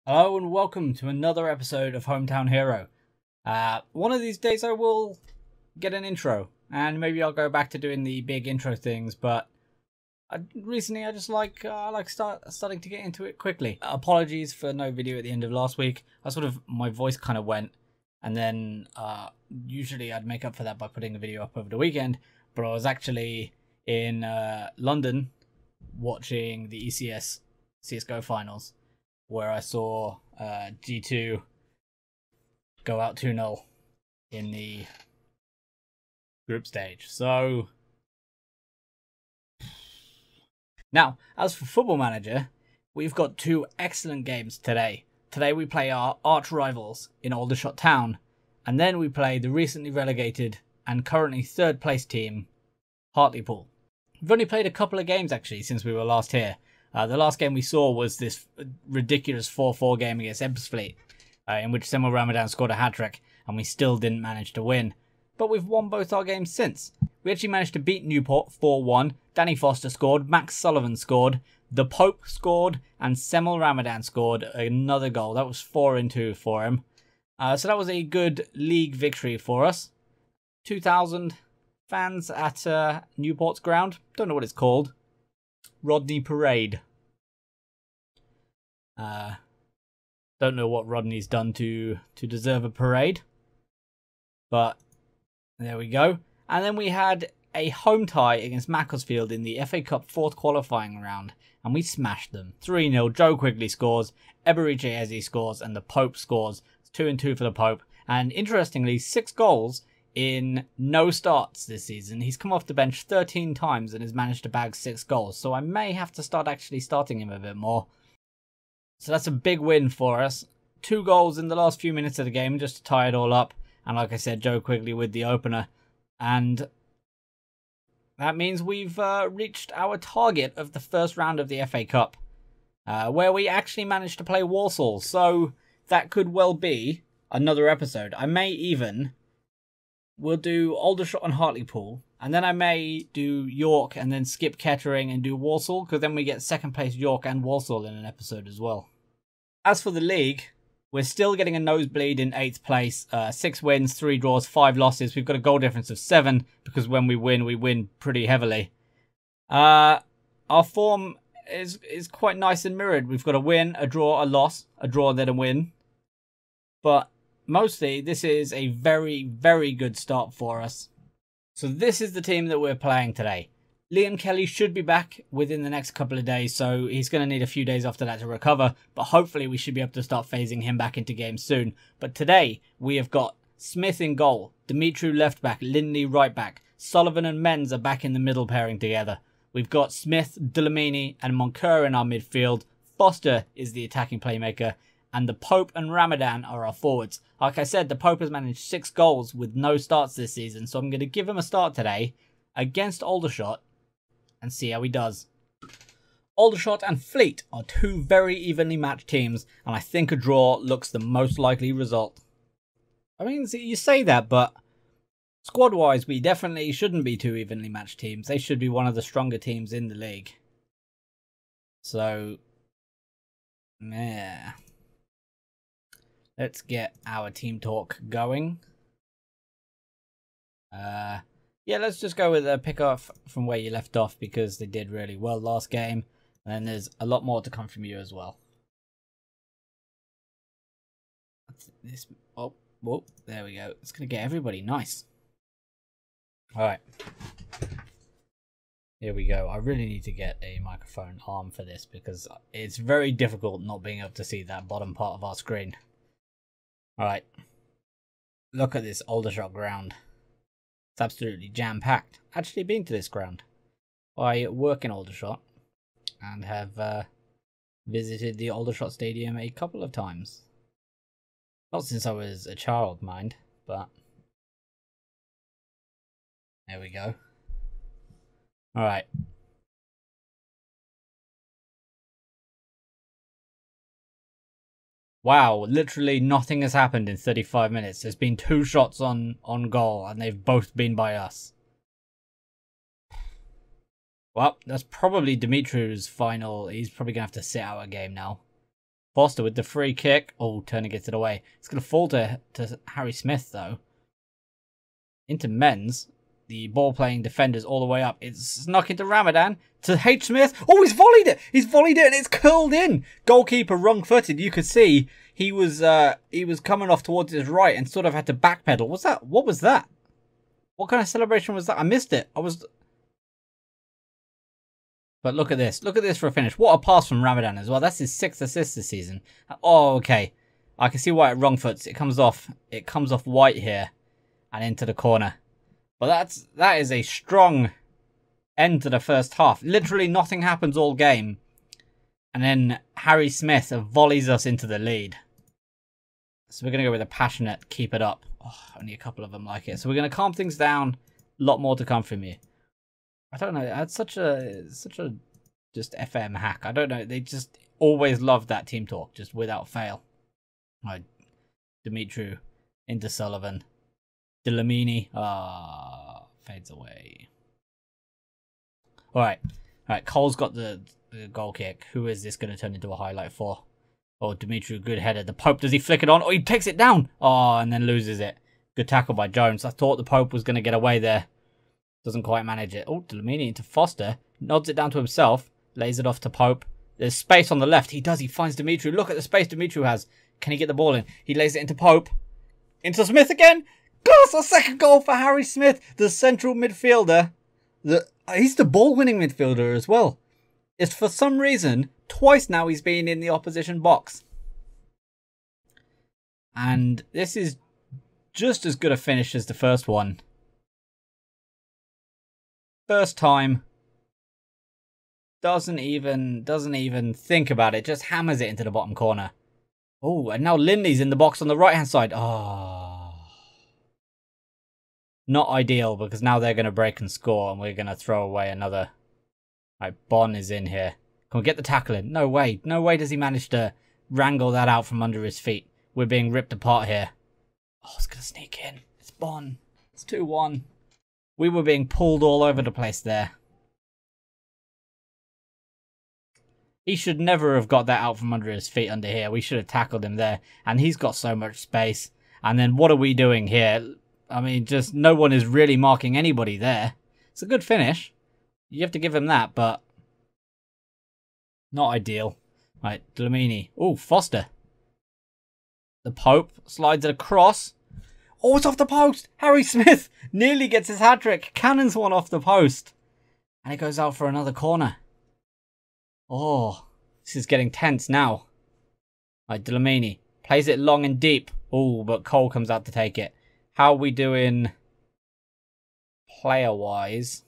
Hello and welcome to another episode of Hometown Hero. One of these days I will get an intro, and maybe I'll go back to doing the big intro things, but recently I just like starting to get into it quickly. Apologies for no video at the end of last week. My voice kind of went, and then usually I'd make up for that by putting a video up over the weekend, but I was actually in London watching the ECS CSGO finals, where I saw G2 go out 2-0 in the group stage. So, now, as for Football Manager, we've got two excellent games today. Today we play our arch rivals in Aldershot Town, and then we play the recently relegated and currently third place team, Hartlepool. We've only played a couple of games actually since we were last here. The last game we saw was this ridiculous 4-4 game against Ebbsfleet, in which Semel Ramadan scored a hat-trick, and we still didn't manage to win. But we've won both our games since. We actually managed to beat Newport 4-1, Danny Foster scored, Max Sullivan scored, the Pope scored, and Semel Ramadan scored another goal. That was 4-2 for him. So that was a good league victory for us. 2,000 fans at Newport's ground. Don't know what it's called. Rodney Parade. Don't know what Rodney's done to deserve a parade, but there we go. And then we had a home tie against Macclesfield in the FA Cup 4th qualifying round, and we smashed them 3-0. Joe Quigley scores, Eberiche Eze scores, and the Pope scores. It's 2-2 for the Pope, and interestingly 6 goals in no starts this season. He's come off the bench 13 times and has managed to bag 6 goals, so I may have to start actually starting him a bit more. So that's a big win for us. 2 goals in the last few minutes of the game just to tie it all up, and like I said, Joe Quigley with the opener, and that means we've reached our target of the first round of the FA Cup, where we actually managed to play Walsall, so that could well be another episode. I may even... We'll do Aldershot and Hartlepool, and then I may do York and then skip Kettering and do Walsall, because then we get second place York and Walsall in an episode as well. As for the league, we're still getting a nosebleed in 8th place. 6 wins, 3 draws, 5 losses. We've got a goal difference of 7, because when we win pretty heavily. Our form is quite nice and mirrored. We've got a win, a draw, a loss, a draw, then a win. But mostly, this is a very, very good start for us. So this is the team that we're playing today. Liam Kelly should be back within the next couple of days, so he's going to need a few days after that to recover, but hopefully we should be able to start phasing him back into games soon. But today, we have got Smith in goal, Dimitru left back, Lindley right back, Sullivan and Menz are back in the middle pairing together. We've got Smith, Delamini and Moncur in our midfield. Foster is the attacking playmaker, and the Pope and Ramadan are our forwards. Like I said, the Pope has managed 6 goals with no starts this season, so I'm going to give him a start today against Aldershot and see how he does. Aldershot and Fleet are 2 very evenly matched teams, and I think a draw looks the most likely result. I mean, you say that, but squad-wise, we definitely shouldn't be 2 evenly matched teams. They should be one of the stronger teams in the league. So, yeah. Let's get our team talk going. Yeah, let's just go with a pick off from where you left off, because they did really well last game. And then there's a lot more to come from you as well. This, oh, whoa, there we go. It's going to get everybody. Nice. Alright. Here we go. I really need to get a microphone arm for this, because it's very difficult not being able to see that bottom part of our screen. Alright, look at this Aldershot ground. It's absolutely jam-packed. Actually been to this ground. I work in Aldershot and have visited the Aldershot Stadium a couple of times. Not since I was a child, mind, but there we go. Alright. Wow, literally nothing has happened in 35 minutes. There's been 2 shots on goal, and they've both been by us. Well, that's probably Dimitru's final. He's probably going to have to sit out a game now. Foster with the free kick. Oh, Turner gets it away. It's going to fall to Harry Smith, though. Into Men's. The ball-playing defenders all the way up. It's snuck into Ramadan. To H. Smith. Oh, he's volleyed it. He's volleyed it and it's curled in. Goalkeeper wrong-footed. You could see he was coming off towards his right and sort of had to backpedal. What's that? What was that? What kind of celebration was that? I missed it. But look at this. Look at this for a finish. What a pass from Ramadan as well. That's his 6th assist this season. Oh, okay. I can see why it wrong foots. It comes off White here and into the corner. But that is a strong end to the first half. Literally nothing happens all game. And then Harry Smith volleys us into the lead. So we're going to go with a passionate keep it up. Oh, only a couple of them like it. So we're going to calm things down. A lot more to come from you. I don't know. That's such a just FM hack. I don't know. They just always love that team talk, just without fail. Right, Dimitru into Sullivan. Delamini fades away. All right. Cole's got the goal kick. Who is this going to turn into a highlight for? Oh, Dimitru, good header. The Pope, does he flick it on? Oh, he takes it down. Oh, and then loses it. Good tackle by Jones. I thought the Pope was going to get away there. Doesn't quite manage it. Oh, Delamini into Foster. Nods it down to himself. Lays it off to Pope. There's space on the left. He does. He finds Dimitru. Look at the space Dimitru has. Can he get the ball in? He lays it into Pope. Into Smith again. Goes a second goal for Harry Smith, the central midfielder. He's the ball-winning midfielder as well. It's for some reason, twice now he's been in the opposition box. And this is just as good a finish as the first one. First time. Doesn't even think about it. Just hammers it into the bottom corner. Oh, and now Lindley's in the box on the right-hand side. Oh. Not ideal, because now they're going to break and score, and we're going to throw away another. Right, Bon is in here. Can we get the tackle in? No way. No way does he manage to wrangle that out from under his feet. We're being ripped apart here. Oh, it's going to sneak in. It's Bon. It's 2-1. We were being pulled all over the place there. He should never have got that out from under his feet under here. We should have tackled him there. And he's got so much space. And then what are we doing here? I mean, just no one is really marking anybody there. It's a good finish. You have to give him that, but not ideal. Right, Delamini. Oh, Foster. The Pope slides it across. Oh, it's off the post. Harry Smith nearly gets his hat-trick. Cannons one off the post. And it goes out for another corner. Oh, this is getting tense now. Right, Delamini plays it long and deep. Oh, but Cole comes out to take it. How are we doing player-wise?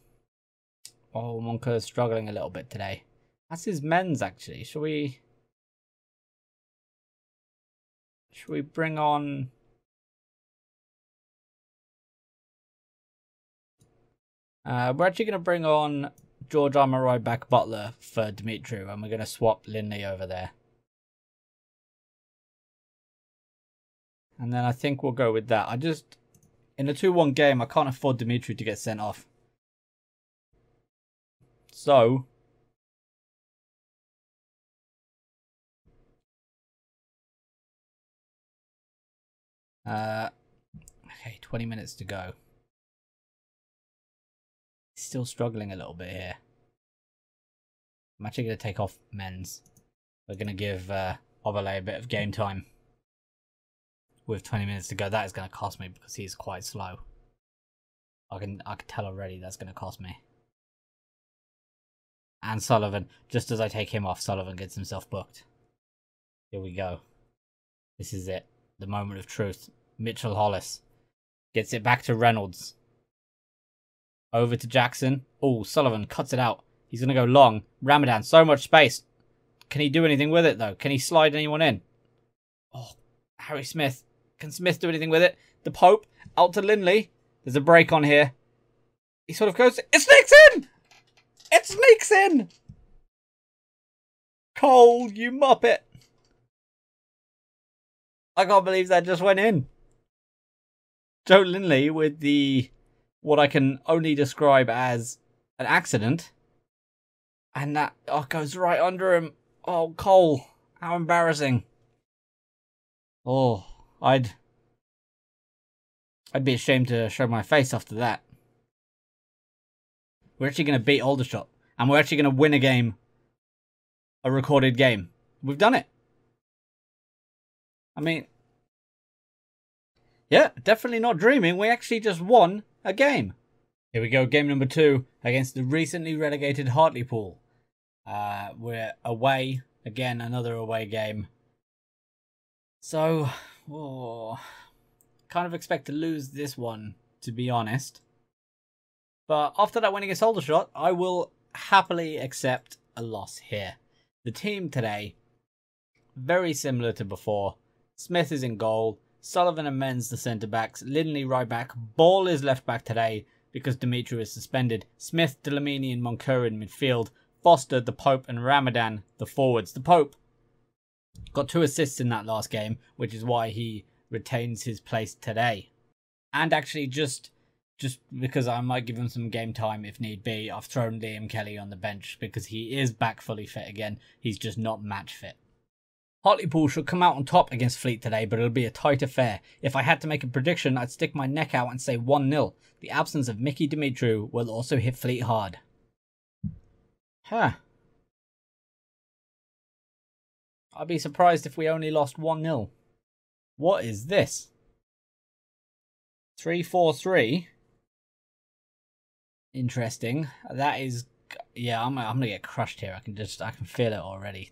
Oh, Monka is struggling a little bit today. That's his men's, actually. Should we bring on... we're actually going to bring on George Amaroy back Butler for Dimitru, and we're going to swap Lindley over there. And then I think we'll go with that. In a 2-1 game, I can't afford Dimitri to get sent off. So, okay, 20 minutes to go. Still struggling a little bit here. I'm actually going to take off Men's. We're going to give Overlay a bit of game time. With 20 minutes to go, that is going to cost me because he's quite slow. I can tell already that's going to cost me. And Sullivan, just as I take him off, Sullivan gets himself booked. Here we go. This is it. The moment of truth. Mitchell Hollis gets it back to Reynolds. Over to Jackson. Oh, Sullivan cuts it out. He's going to go long. Ramadan, so much space. Can he do anything with it, though? Can he slide anyone in? Oh, Harry Smith. Can Smith do anything with it? The Pope, out to Lindley. There's a break on here. He sort of goes... It sneaks in! It sneaks in! Cole, you muppet. I can't believe that just went in. Joe Lindley with the... what I can only describe as an accident. And that goes right under him. Oh, Cole. How embarrassing. Oh, I'd be ashamed to show my face after that. We're actually going to beat Aldershot. And we're actually going to win a game. A recorded game. We've done it. I mean, yeah, definitely not dreaming. We actually just won a game. Here we go, game number 2 against the recently relegated Hartlepool. We're away. Again, another away game. So, kind of expect to lose this one, to be honest. But after that win against Aldershot, I will happily accept a loss here. The team today, very similar to before. Smith is in goal. Sullivan and Menz the centre-backs. Lindley right back. Ball is left back today because Dimitri is suspended. Smith, Delamini and Moncur in midfield. Foster, the Pope and Ramadan the forwards. The Pope got 2 assists in that last game, which is why he retains his place today. And actually just because I might give him some game time if need be, I've thrown Liam Kelly on the bench because he is back fully fit again. He's just not match fit. Hartlepool should come out on top against Fleet today, but it'll be a tight affair. If I had to make a prediction, I'd stick my neck out and say 1-0. The absence of Mickey Dimitru will also hit Fleet hard. Huh. I'd be surprised if we only lost 1-0. What is this? 3-4-3. Interesting. That is, yeah. I'm gonna get crushed here. I can feel it already.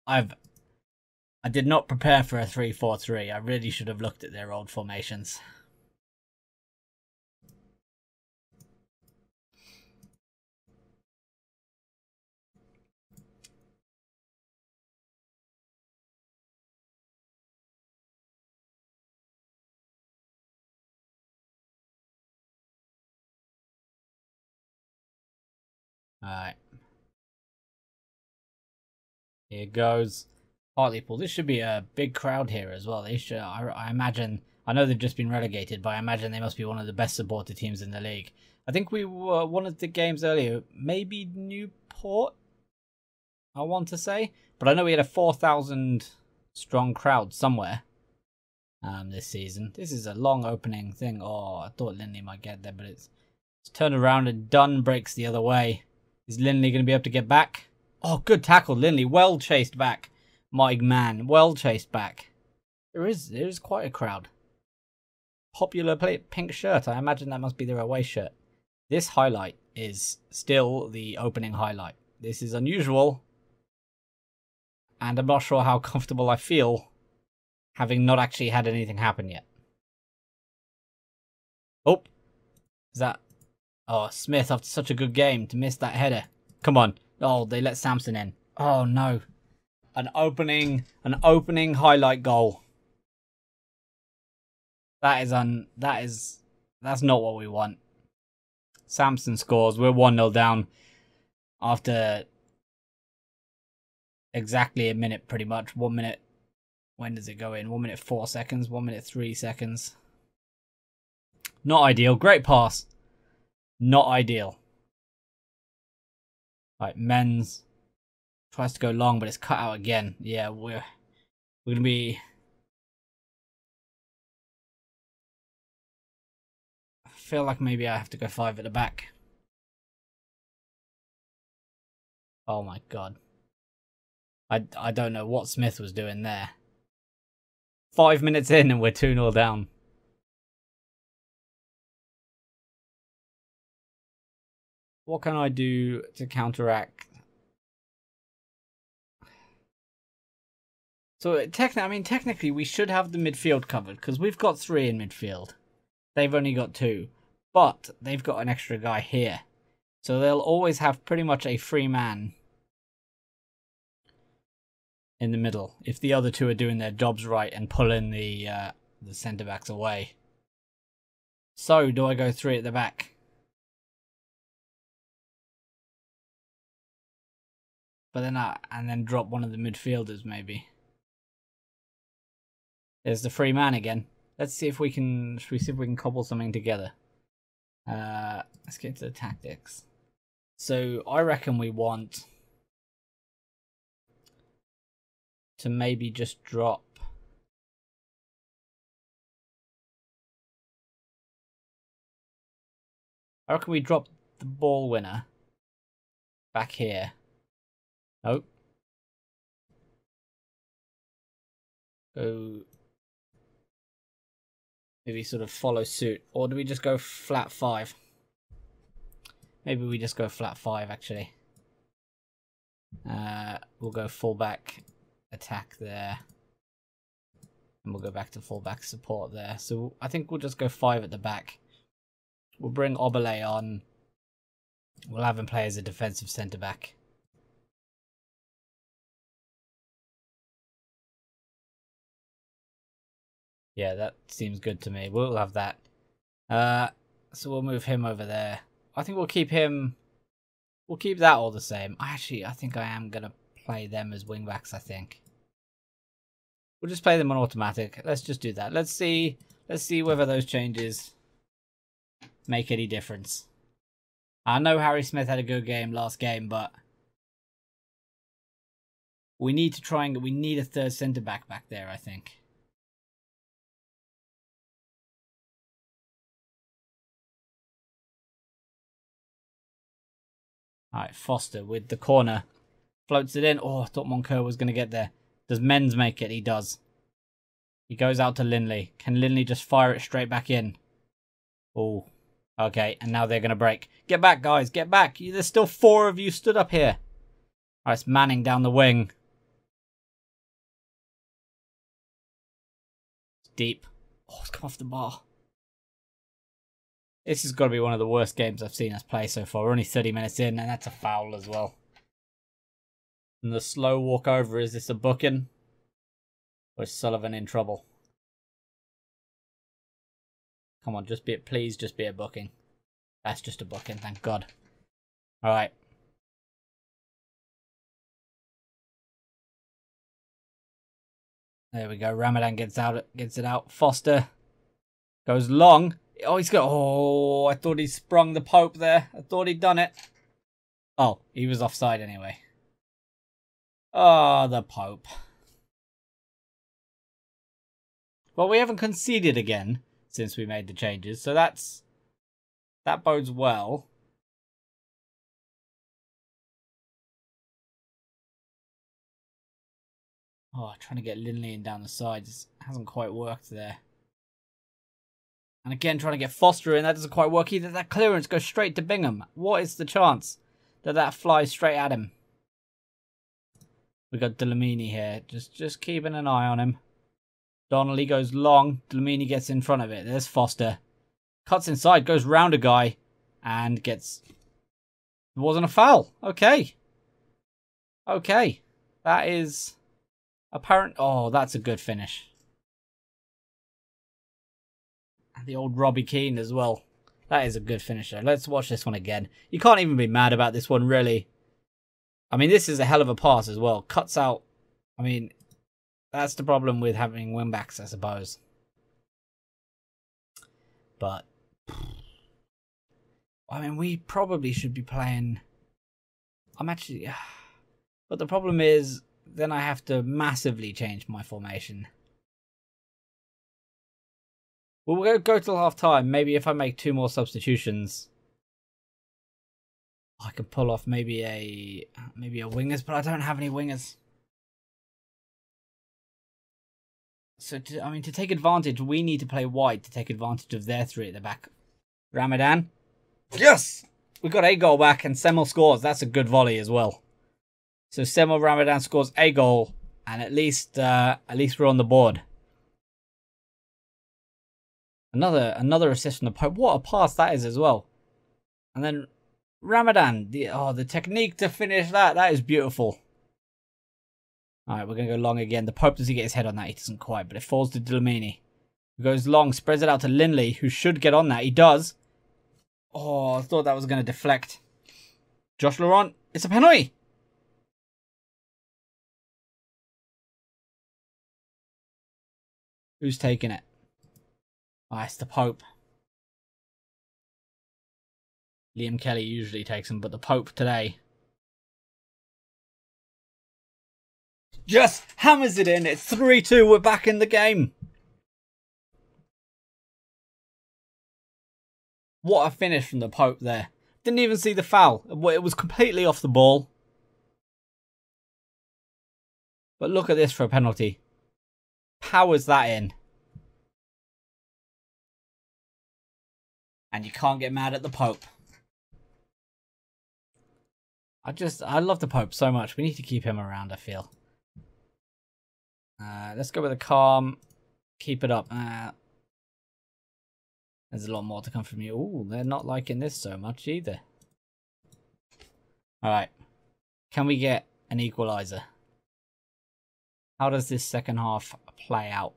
I did not prepare for a 3-4-3. I really should have looked at their old formations. Alright. Here goes Hartlepool. This should be a big crowd here as well. They should, I imagine, I know they've just been relegated, but I imagine they must be one of the best supported teams in the league. I think we were one of the games earlier, maybe Newport, I want to say. But I know we had a 4,000 strong crowd somewhere this season. This is a long opening thing. Oh, I thought Lindley might get there, but it's turned around and Dunn breaks the other way. Is Lindley going to be able to get back? Oh, good tackle, Lindley. Well chased back. My man, well chased back. There is quite a crowd. Popular pink shirt. I imagine that must be their away shirt. This highlight is still the opening highlight. This is unusual. And I'm not sure how comfortable I feel having not actually had anything happen yet. Oh. Is that... Oh, Smith, after such a good game, to miss that header. Come on. Oh, they let Samson in. Oh, no. An opening highlight goal. That's not what we want. Samson scores. We're 1-0 down after exactly a minute, pretty much. 1 minute. When does it go in? 1 minute 4 seconds. 1 minute 3 seconds. Not ideal. Great pass. Not ideal. Right, Menz tries to go long, but it's cut out again. Yeah, we're gonna be. I feel like maybe I have to go 5 at the back. Oh my god. I don't know what Smith was doing there. 5 minutes in and we're 2-0 down. What can I do to counteract? So technically we should have the midfield covered because we've got 3 in midfield. They've only got 2, but they've got an extra guy here, so they'll always have pretty much a free man in the middle if the other 2 are doing their jobs right and pulling the centre backs away. So do I go 3 at the back? But then and then drop one of the midfielders maybe. There's the free man again. Let's see if we can. Should we see if we can cobble something together? Let's get to the tactics. So I reckon we want to maybe just drop I reckon we drop the ball winner back here. Nope. Go. Maybe sort of follow suit. Or do we just go flat 5? Maybe we just go flat 5 actually. We'll go fullback attack there. And we'll go back to fullback support there. So I think we'll just go 5 at the back. We'll bring Obele on. We'll have him play as a defensive centre back. Yeah, that seems good to me. We'll have that. So we'll move him over there. I think we'll keep him. We'll keep that all the same. I think I am going to play them as wingbacks, I think. We'll just play them on automatic. Let's just do that. Let's see whether those changes make any difference. I know Harry Smith had a good game last game, but we need to try and we need a third centre back there, I think. Alright, Foster with the corner. Floats it in. Oh, I thought Moncur was going to get there. Does Menz make it? He does. He goes out to Lindley. Can Lindley just fire it straight back in? Oh, okay. And now they're going to break. Get back, guys. Get back. There's still 4 of you stood up here. Alright, it's Manning down the wing. It's deep. Oh, it's come off the bar. This has got to be one of the worst games I've seen us play so far. We're only 30 minutes in, and that's a foul as well. And the slow walk over, is this a booking? Or is Sullivan in trouble? Come on, please just be a booking. That's just a booking, thank God. Alright. There we go. Ramadan gets it out. Foster goes long. Oh, he's got. Oh, I thought he sprung the Pope there. I thought he'd done it. Oh, he was offside anyway. Oh, the Pope. Well, we haven't conceded again since we made the changes, so that bodes well. Oh, trying to get Lindley in down the sides hasn't quite worked there. And again, trying to get Foster in, that doesn't quite work either. That clearance goes straight to Bingham. What is the chance that that flies straight at him? We got Delamini here, just keeping an eye on him. Donnelly goes long. Delamini gets in front of it. There's Foster. Cuts inside, goes round a guy, and gets... It wasn't a foul. Okay. Okay. That is apparent. Oh, that's a good finish. And the old Robbie Keane as well. That is a good finisher. Let's watch this one again. You can't even be mad about this one, really. I mean, this is a hell of a pass as well. Cuts out. I mean, that's the problem with having wingbacks, I suppose. But, I mean, we probably should be playing... I'm actually... But the problem is, then I have to massively change my formation. We'll go till half time. Maybe if I make 2 more substitutions, I can pull off maybe a wingers, but I don't have any wingers. So to take advantage, we need to play wide to take advantage of their 3 at the back. Ramadan, yes, we got a goal back, and Semel scores. That's a good volley as well. So Semel Ramadan scores a goal, and at least we're on the board. Another assist from the Pope. What a pass that is as well. And then Ramadan. The technique to finish that is beautiful. Alright, we're going to go long again. The Pope, does he get his head on that? He doesn't quite, but it falls to Delamini. He goes long, spreads it out to Lindley, who should get on that. He does. Oh, I thought that was going to deflect. Josh Laurent, it's a penalty. Who's taking it? Oh, it's the Pope. Liam Kelly usually takes him, but the Pope today. Just hammers it in. It's 3-2. We're back in the game. What a finish from the Pope there. Didn't even see the foul. It was completely off the ball. But look at this for a penalty. Powers that in. And you can't get mad at the Pope. I love the Pope so much. We need to keep him around, I feel. Let's go with a calm. Keep it up. There's a lot more to come from you. Ooh, they're not liking this so much either. Alright. Can we get an equaliser? How does this second half play out?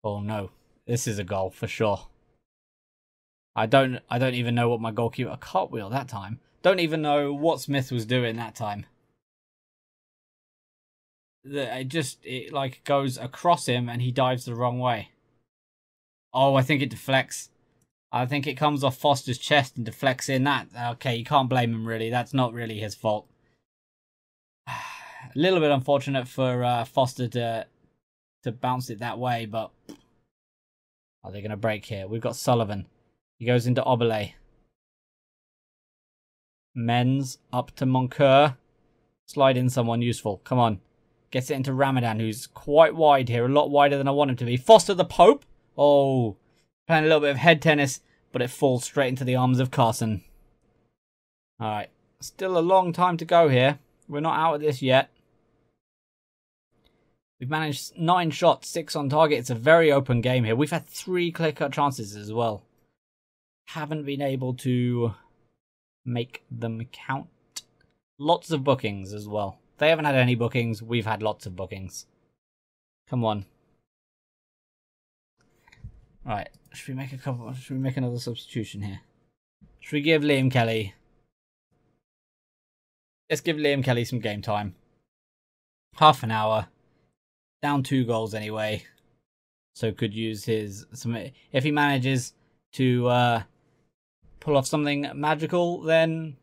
Oh no. This is a goal for sure. I don't even know what my goalkeeper... A cartwheel that time. Don't even know what Smith was doing that time. It like goes across him and he dives the wrong way. Oh, I think it deflects. I think it comes off Foster's chest and deflects in that. Okay, you can't blame him really. That's not really his fault. A little bit unfortunate for Foster to bounce it that way, but are they going to break here? We've got Sullivan. He goes into Obele. Men's up to Moncur. Slide in someone useful. Come on. Gets it into Ramadan, who's quite wide here. A lot wider than I want him to be. Foster the Pope. Oh, playing a little bit of head tennis, but it falls straight into the arms of Carson. Alright. Still a long time to go here. We're not out of this yet. We've managed 9 shots, 6 on target. It's a very open game here. We've had 3 clear-cut chances as well. Haven't been able to make them count. Lots of bookings as well. They haven't had any bookings. We've had lots of bookings. Come on. Right. Should we make another substitution here? Should we give Liam Kelly... Let's give Liam Kelly some game time. Half an hour. Down 2 goals anyway. So could use his... If he manages to pull off something magical, then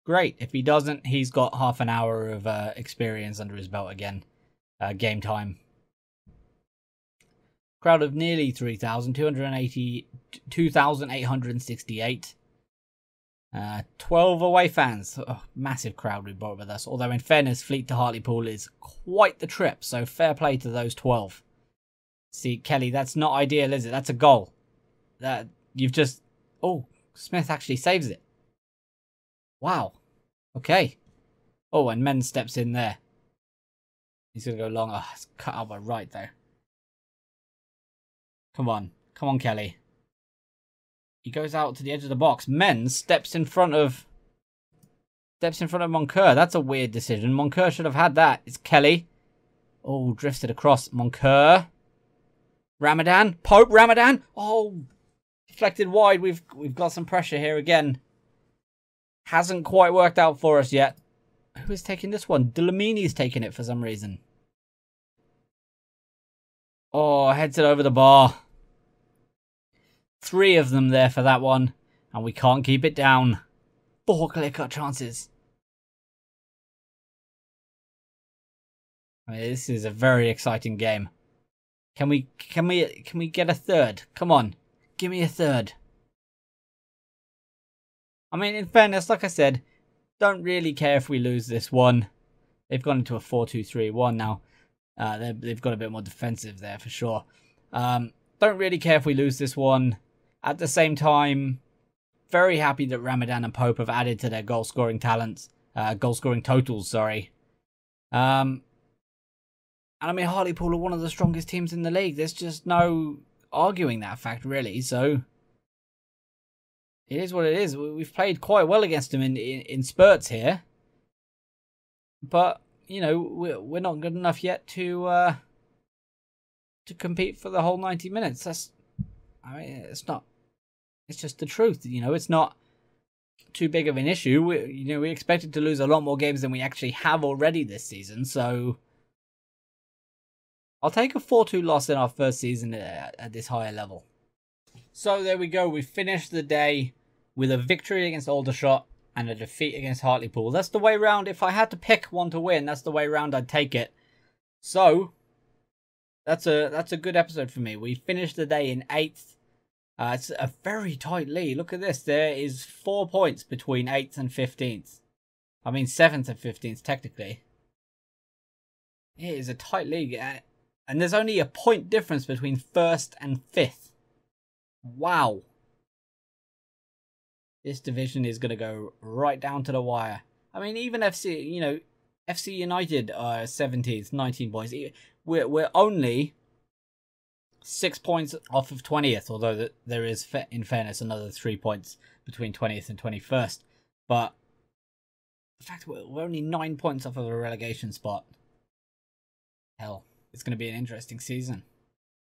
great. If he doesn't, he's got half an hour of experience under his belt again. Game time. Crowd of nearly 3,000. 2,868. 12 away fans. Oh, massive crowd we brought with us. Although in fairness, Fleet to Hartlepool is quite the trip. So fair play to those 12. See, Kelly, that's not ideal, is it? That's a goal. That you've just... Oh, Smith actually saves it. Wow. Okay. Oh, and Men steps in there. He's going to go long. Oh, it's cut out by right there. Come on. Come on, Kelly. He goes out to the edge of the box. Men steps in front of Moncur. That's a weird decision. Moncur should have had that. It's Kelly. Oh, drifted across. Moncur. Ramadan. Pope. Ramadan. Oh, deflected wide. We've got some pressure here again. Hasn't quite worked out for us yet. Who is taking this one? Delamini's taking it for some reason. Oh, heads it over the bar. 3 of them there for that one. And we can't keep it down. 4 clear-cut chances. I mean, this is a very exciting game. Can we get a third? Come on. Give me a third. I mean, in fairness, like I said, don't really care if we lose this one. They've gone into a 4-2-3-1 now. They've got a bit more defensive there for sure. Don't really care if we lose this one. At the same time, very happy that Ramadan and Pope have added to their goal-scoring talents. Goal-scoring totals, sorry. And I mean, Hartlepool are one of the strongest teams in the league. There's just no arguing that fact, really. So, it is what it is. We've played quite well against them in spurts here. But, you know, we're not good enough yet to compete for the whole 90 minutes. I mean, it's not... It's just the truth, you know. It's not too big of an issue. We expected to lose a lot more games than we actually have already this season. So I'll take a 4-2 loss in our first season at this higher level. So there we go. We finished the day with a victory against Aldershot and a defeat against Hartlepool. That's the way round. If I had to pick one to win, that's the way round I'd take it. So that's a good episode for me. We finished the day in 8th. It's a very tight lead. Look at this. There is 4 points between 8th and 15th. I mean 7th and 15th technically. It is a tight league, and there's only a point difference between 1st and 5th. Wow. This division is going to go right down to the wire. I mean, even FC, FC United are 17th, 19 points. We're only 6 points off of 20th, although there is, in fairness, another 3 points between 20th and 21st. But the fact that we're only 9 points off of a relegation spot. Hell, it's going to be an interesting season.